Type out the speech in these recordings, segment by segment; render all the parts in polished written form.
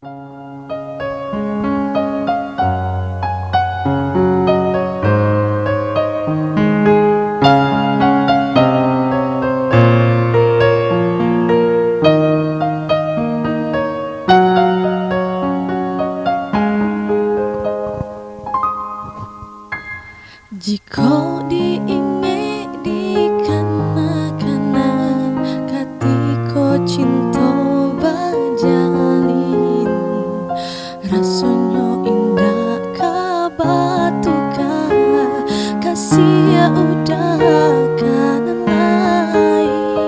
Jika diinge di kana-kana katiko cinta bajalin, rasanya indah kabatuka kasih udah kanan lain.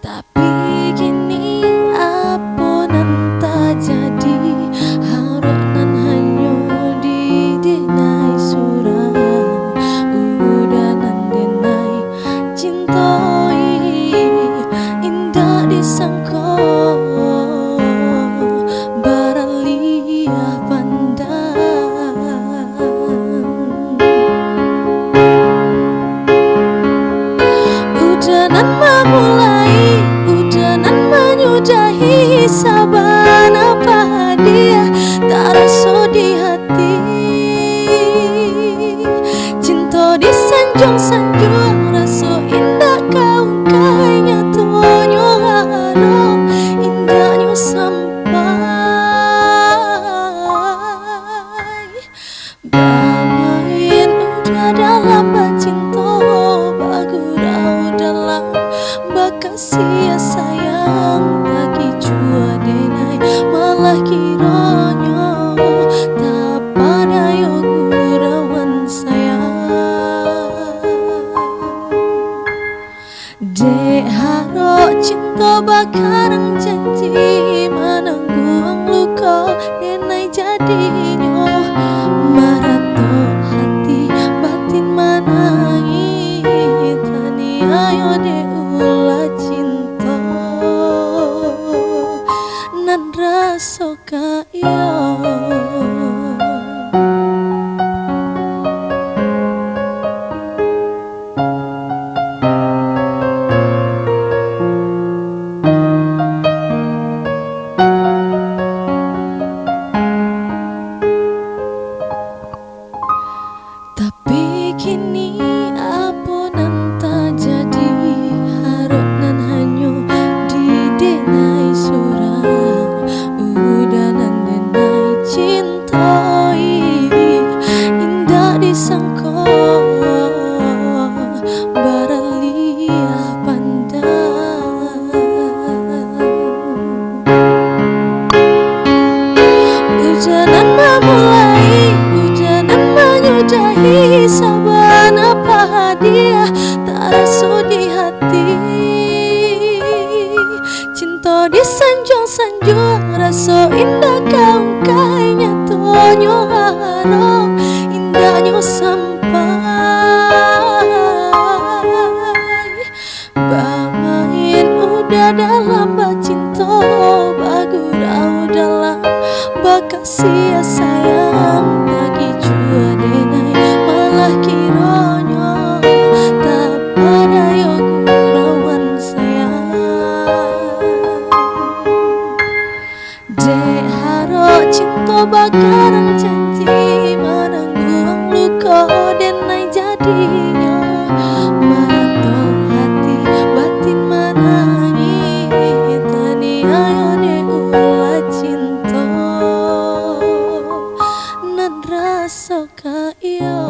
Tapi kini apa nanta jadi harap nan hanya denai surang udah nandenai cintai indah disangka baralia pandang udanan memulai udanan menyudahi saban apa dia tak rasa di hati sanjung rasa indah kau kayaknya tonyo harap indahnya sampai bermain udah dalam cinta bagurau dalam bakasih sayang lagi jua denai malah kiranya tak pada yo gurawan sayang. Dek haro cinta bakarang janji menanggung luka denai jadinya marato hati batin manangi tani ayo de ulah cinta nan rasa kaya. Tapi kini apa nanta jadi harap nan hanya didenai surang udah nan denai cintai indah disangka baralia pandang ujanan memulai ujanan menyudahi saban apa dia tak rasa di hati cinta disanjung-sanjung rasa indah kau kayaknya tonyo harap indahnya sampai bermain udah dalam cinta bagurau dalam bakasih sayang lagi jua denai malah kiranya tak pada yo gurawan sayang. Dek haro cinta bakarang janji menanggung luka denai jadinya marato hati batin manangi tani ayo de ulah cinta nan rasa kaya.